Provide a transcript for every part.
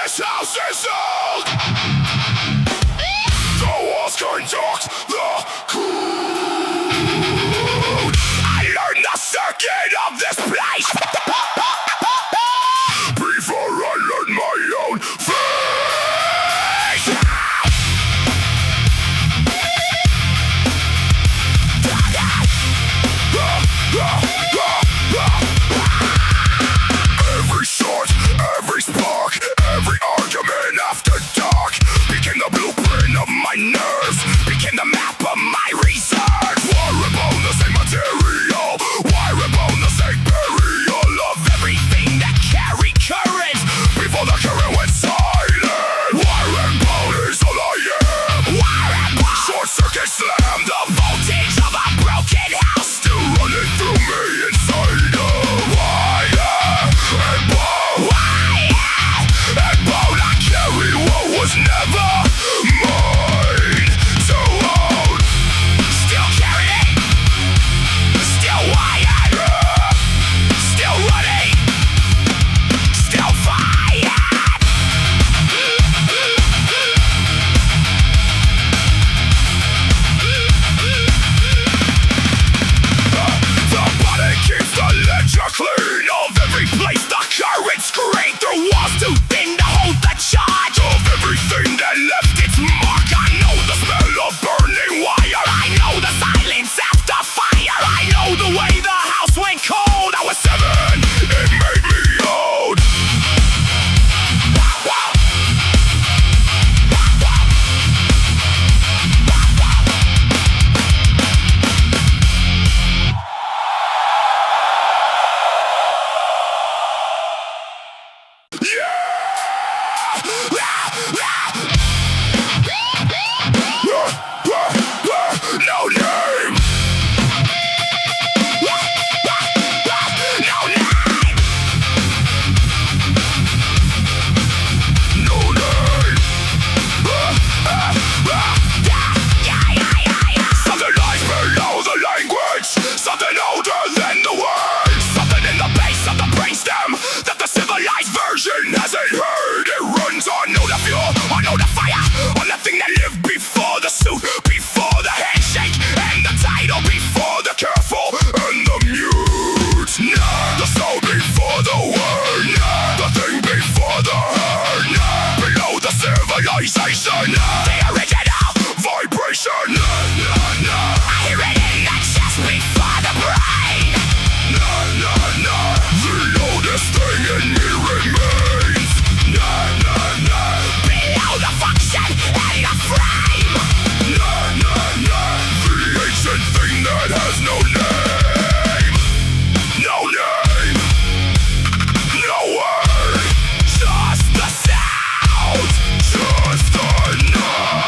this house is old. The walls conduct the code. I learned the circuit of this place before I learned my own fate. Every shot, every spark, every argument after dark became the blueprint of my nerves, became the map of my research. Wire upon the same material, wire upon the same burial of everything that carried current before the current went silent. Wire and bone is all I am. Wire and bone. Short circuit slam the voltage of a broken house, still running through me inside of wire and bone. Wire and bone. I carried what was never mine to own. Still carrying, still wired, still running, still fired. The body keeps the ledger clean of every place the current screen through walls too thin to hold the charge of everything that left its mark. I know the smell of burning wire, I know the silence after fire, I know the way the house went cold. I was 7, it made me old. No name. No name. No name. Something lies below the language, something older than the words, something in the base of the brainstem that the civilized version hasn't heard. It runs on no the fuel, on no the fire, on the thing that lived before the suit, before the handshake, and the title before the careful and the mute. The soul before the word, the thing before the herd, below the civilization, the original vibration. I hear it in the chest before the brain. The oldest thing in me remains. Below the function and the frame. The ancient thing that has no name. No name. No word. Just the sound. Just the noise.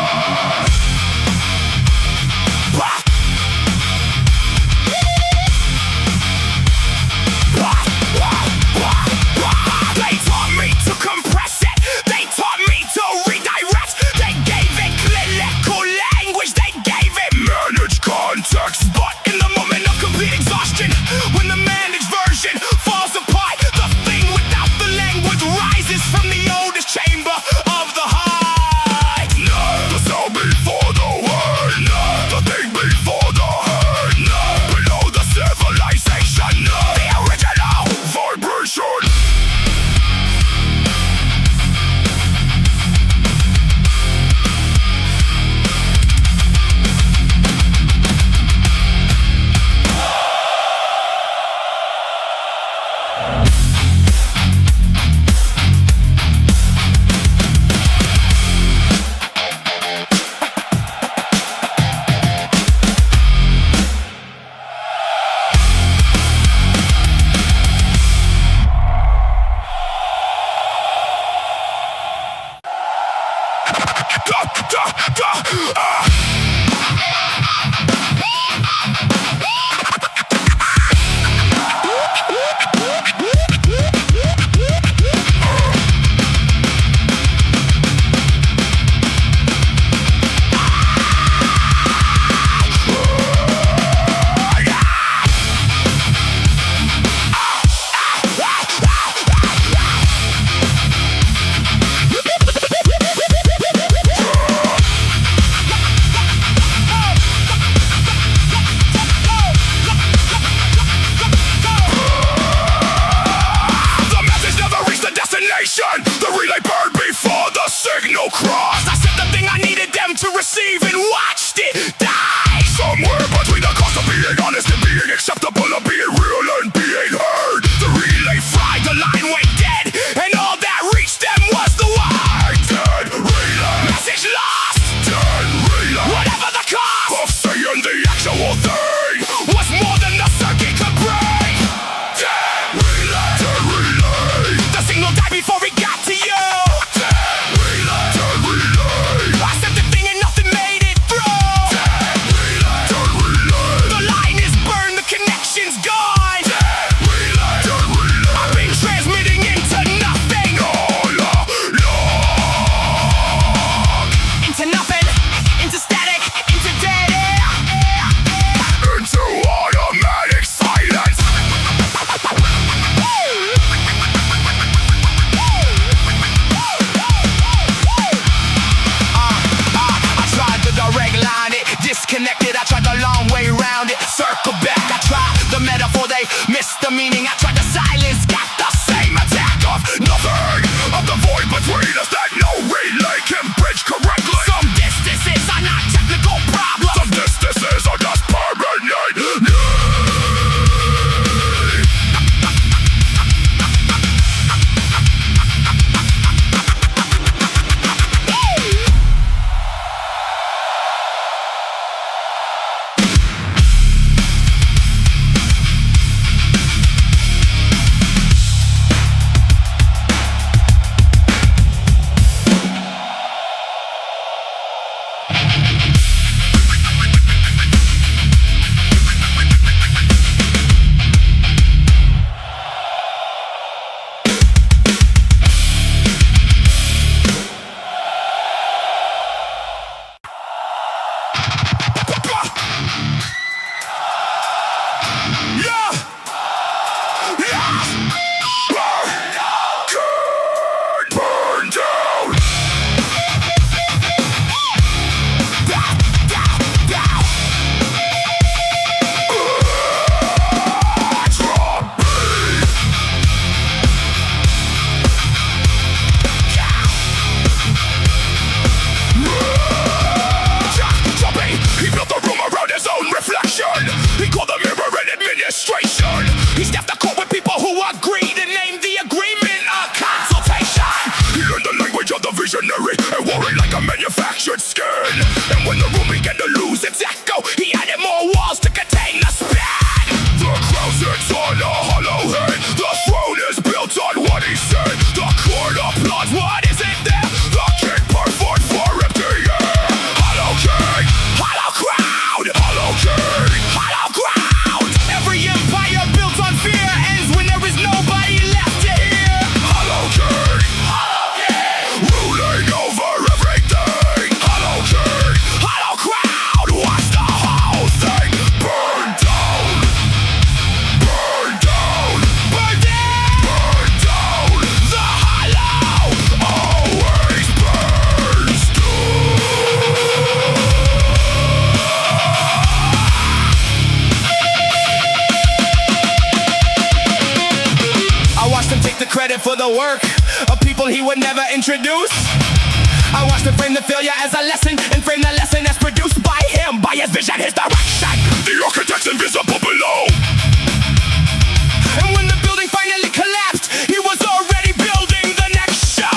demonstration. He stepped the court with people who agreed and named the agreement a consultation. He learned the language of the visionary and wore it like a manufactured skin. And when the room began to lose its echo, he added more walls to contain the span. The crown sits on a hollow head. The throne is built on what he said. The court applauds what isn't there. The king performed for empty air. Hollow king, hollow crowd. Hollow king, hollow crowd. Every empire built on fear ends when there is nobody left to hear. Hollow king, ruling over everything. Hollow king, hollow crowd. Watch the whole thing burn down. Burn down. Burn down. Burn down. The hollow always burns down. I watched him take the credit for the work of people he would never introduce. I watched him frame the failure as a lesson and frame the lesson as produced by him, by his vision, his direction. The architect's invisible below. And when the building finally collapsed, he was already building the next show.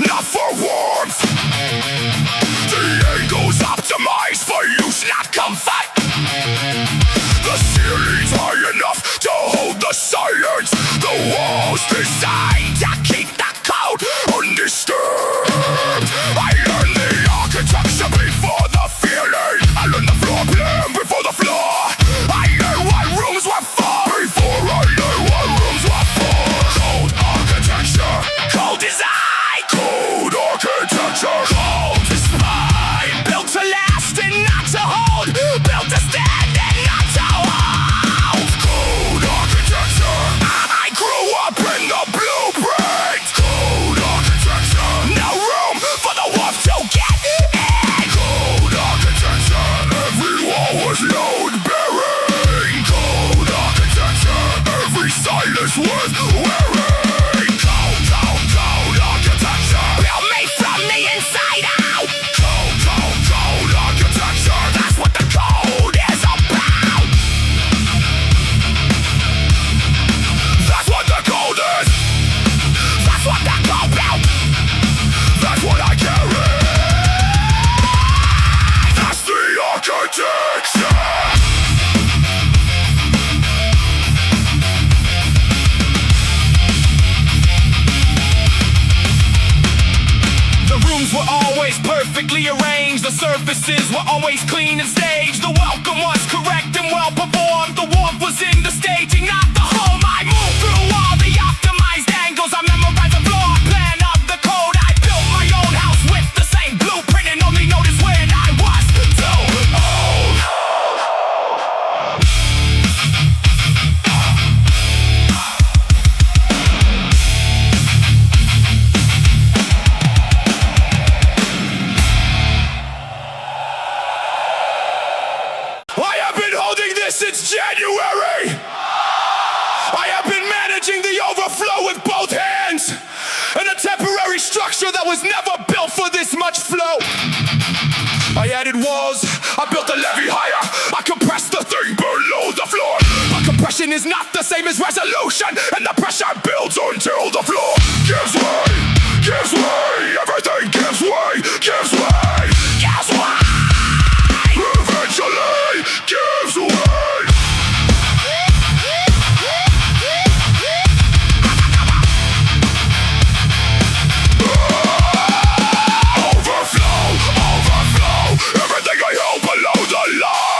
Not for warmth. The angle's optimized for use, not comfort. The ceiling's high enough to hold the silence. The walls designed to keep the code undisturbed. I learned the architecture before the feeling. I learned the floor plan before the floor. I knew what rooms were for before I knew what rooms were for. Cold architecture, cold design. Cold architecture, cold is mine. Built to last and not to hold. Built to stand and not to hold. Cold architecture, I grew up in the blueprint. Cold architecture, no room for the wolf to get in. Cold architecture, every wall was load bearing. Cold architecture, every silence worth wearing. Perfectly arranged, the surfaces were always clean and staged. The welcome was correct and well performed. The warmth was in the staging, not the home. I moved through all the optimized angles. I memorized the floor plan of the code. I built my own house with the same blueprint and only noticed when I was too old. Since January, I have been managing the overflow with both hands in a temporary structure that was never built for this much flow. I added walls, I built a levee higher, I compressed the thing below the floor. But compression is not the same as resolution, and the pressure builds until the floor gives way, gives way, everything gives way, gives way, gives way, eventually gives way. Everything I held below the line.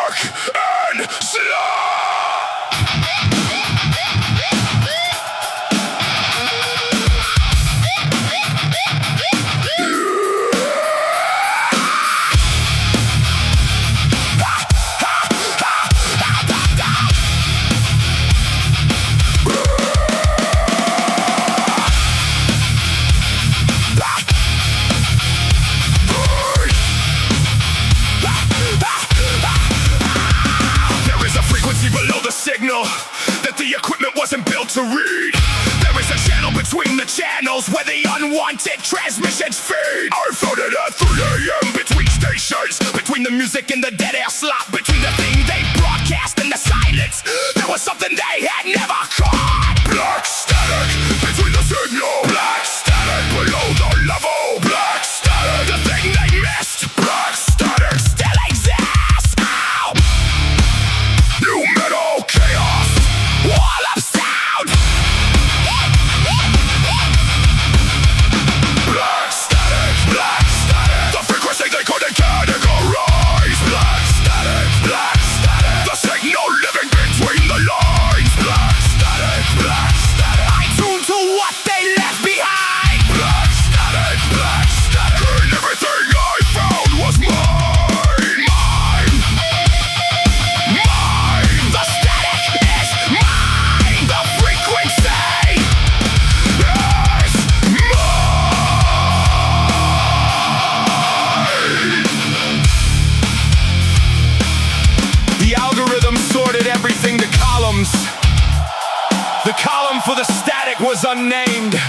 dark and slow. That the equipment wasn't built to read. There is a channel between the channels where the unwanted transmissions feed. I found it at 3 a.m. between stations, between the music and the dead air slot, between the thing they broadcast and the silence. There was something they had never caught. Black static between the signal. Black static below the level. Black static, the thing they missed. Black static still exists. Ow! New metal chaos, wall of sound. Black static, the frequency they couldn't categorize. Black static, the signal living between the lines. Black static, I tune to what they left behind. Black static, and everything I found was mine. The static is mine. The frequency is mine. The algorithm sorted everything to columns. The column for the static was unnamed.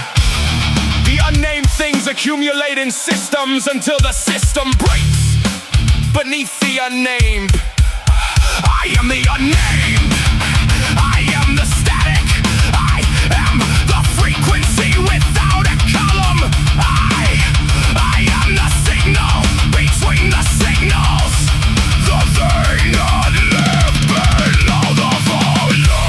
The unnamed things accumulate in systems until the system breaks beneath the unnamed. I am the unnamed. I am the static. I am the frequency without a column. I am the signal between the signals. The thing that lived below the volume.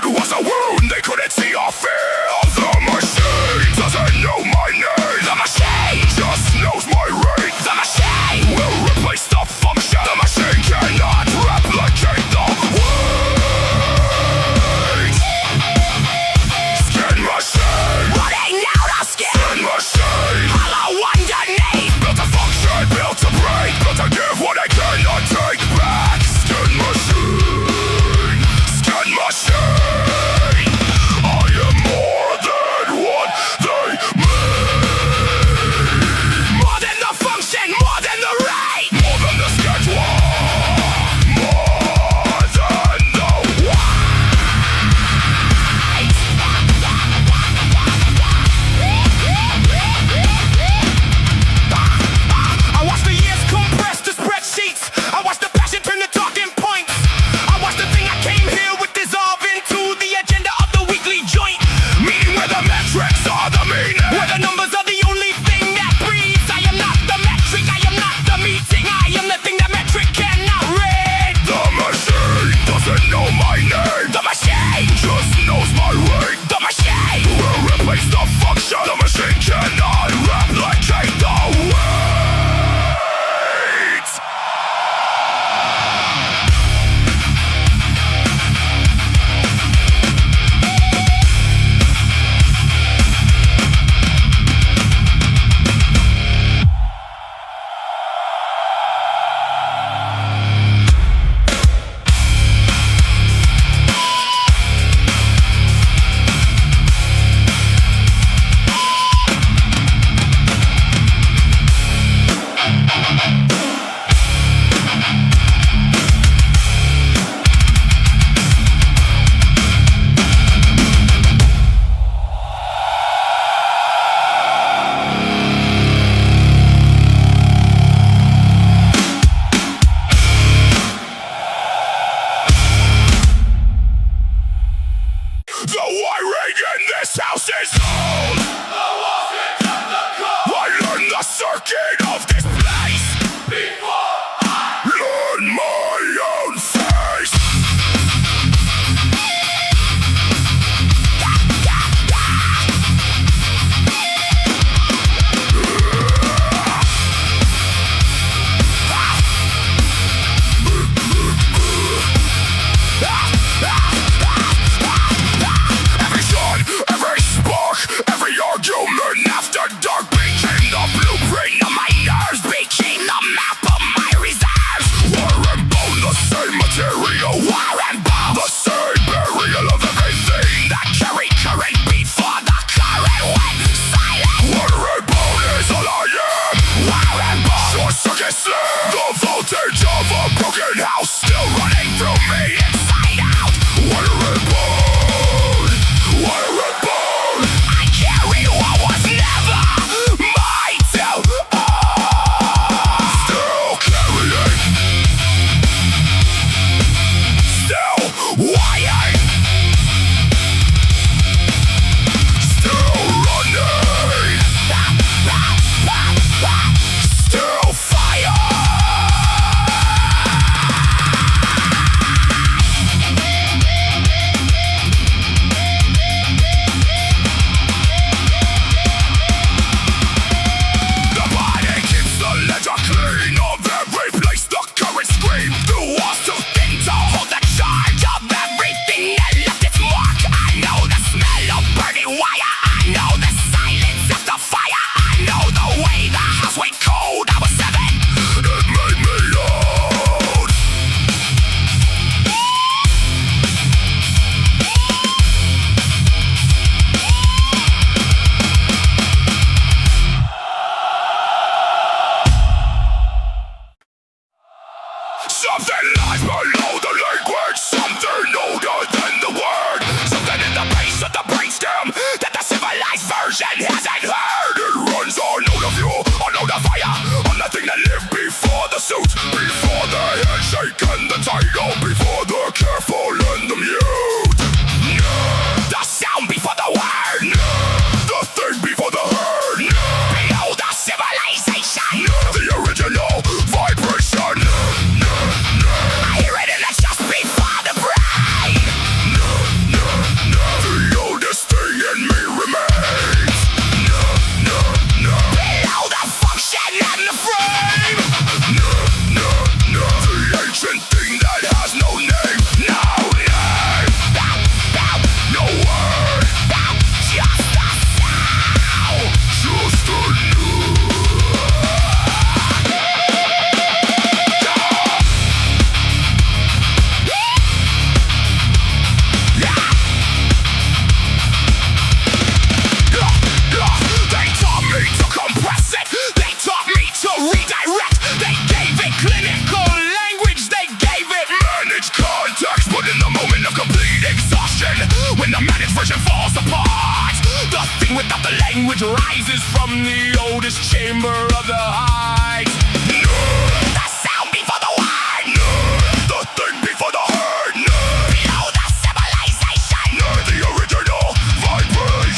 Was a wound they couldn't see or feel. The machine doesn't know my name. The machine just knows my rate. The machine will replace the function. The machine cannot replicate the weight. Skin machine running out of skin. Skin machine hollow underneath. Built to function, built to break, built to give what I cannot take back. Skin machine. Skin machine. Something lies below the language, something older than the word, something in the base of the brainstem that the civilized version hasn't heard. It runs on note of fuel, on note of fire, on the thing that lived before the suit, before the handshake and the title, before the careful and the mute. The sound before the word, the thing before the herd, below the civilization, the original vibration. I hear it in the just before the brain. The oldest thing in me remains. Below the function and the frame. The ancient thing that has no name. No name. No word. Just a sound. Just a They taught me to compress it. They taught me to redirect. They gave it clinical language. They gave it managed context. But in the moment of complete exhaustion, when the managed version falls apart, the thing without the language rises from the oldest chamber of the heights. The sound before the word, the thing before the herd, below the civilization, the original vibration.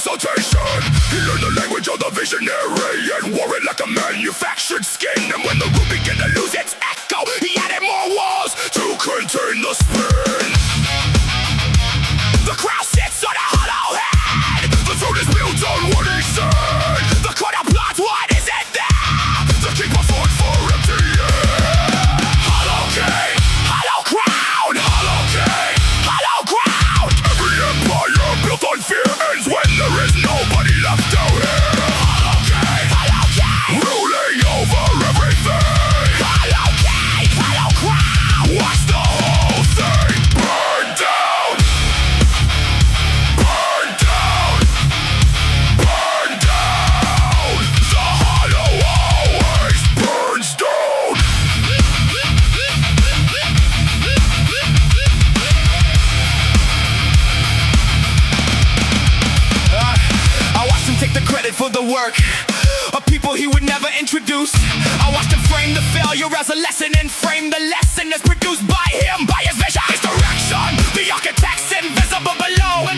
consultation. He learned the language of the visionary and wore it like a manufactured skin. And when the room began to lose its echo, he added more walls to contain the spin. The crowd sits on a hollow head. The throne is built on what he said. The court applauds what is it there. The keeper fought for empty air. Hollow king, hollow crown. Hollow king, hollow ground. Every empire built on fear ends when there is nobody left out here. Hollow king, ruling over everything. Hollow king, hollow crown. Watch the whole thing burn down. Burn down. Burn down. The hollow always burns down. I watched him take the credit for the work of people he would never introduce. I watched him frame the failure as a lesson and frame the lesson as produced by him, by his vision, his direction. The architect's invisible below.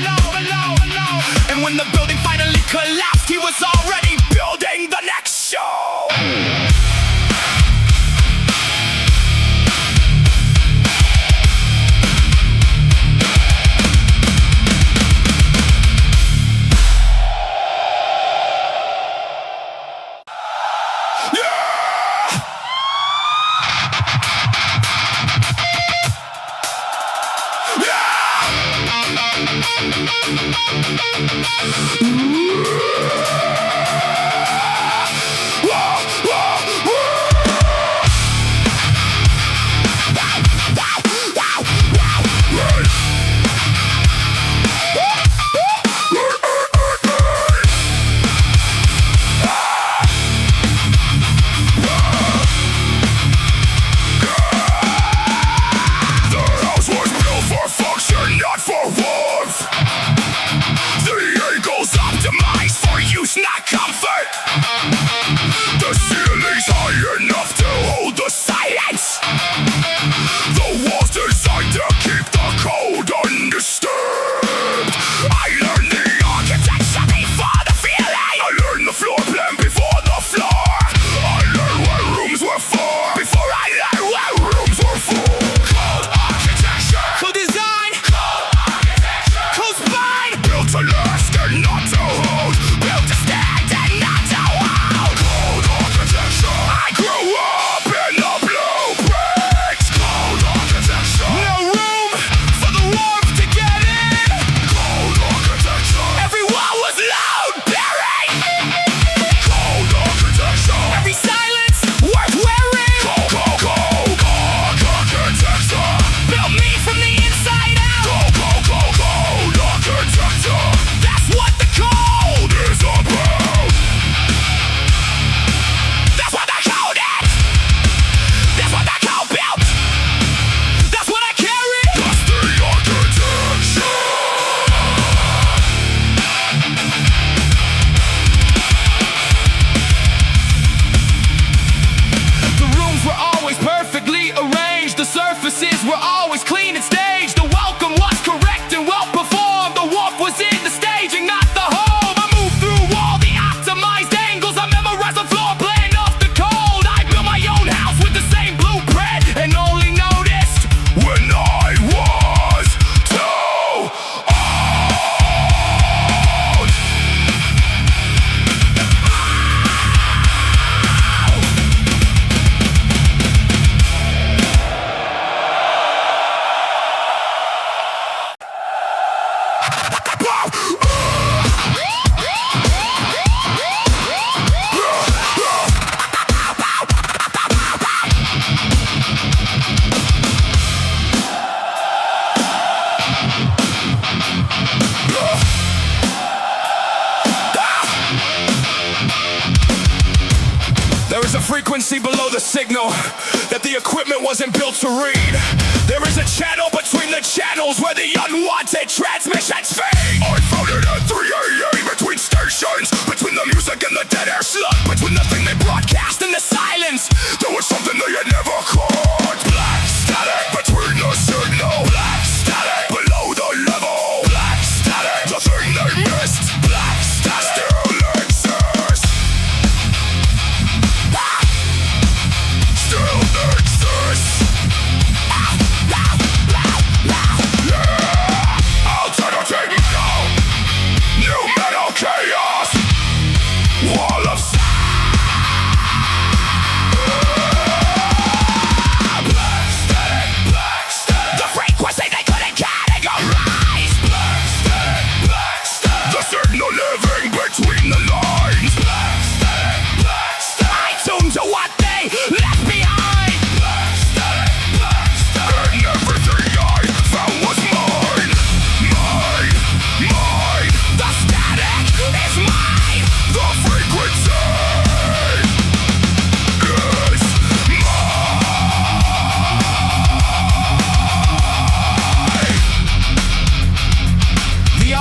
And when the building finally collapsed, he was already building the next show. Not comfort. The ceiling's high enough to hold the silence. The walls designed to keep the cold undisturbed. I learned the architecture before the feeling. I learned the floor plan before the floor. I learned what rooms were for before I learned what rooms were for. Cold architecture, cold design, cold architecture, cold spine. Built to last and not to hold. Built to stand and not to hold. Cold architecture. I grew up in the blueprints. Cold architecture. No room for the warmth to get in. Cold architecture. Every wall was loud buried. Cold architecture. Every silence worth wearing. Cold architecture. Built me from the inside out. Cold architecture. That's what the cold is about. That's what the code is. That's what the code built. That's what I carry. That's the architecture. The rooms were always perfectly arranged. The surfaces were always clean and staged. The welcome was correct and well performed. The warmth was in the staging, not the home. I moved through all the optimized angles. I memorized the floor plan of the cold. I built my own house with the same blueprint and only noticed when I was too old. There is a frequency below the signal that the equipment wasn't built to read. There is a channel between the channels where the unwanted transmissions feed. I found it at 3 a.m. between stations, between the music and the dead air slug, between the thing they broadcast and the silence. There was something they had never caught. Black static between the signal. Black static below the level. Black static, the thing they missed. Black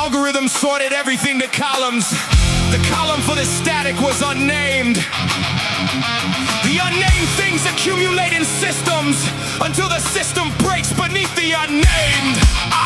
algorithm sorted everything to columns. The column for the static was unnamed. The unnamed things accumulate in systems until the system breaks beneath the unnamed.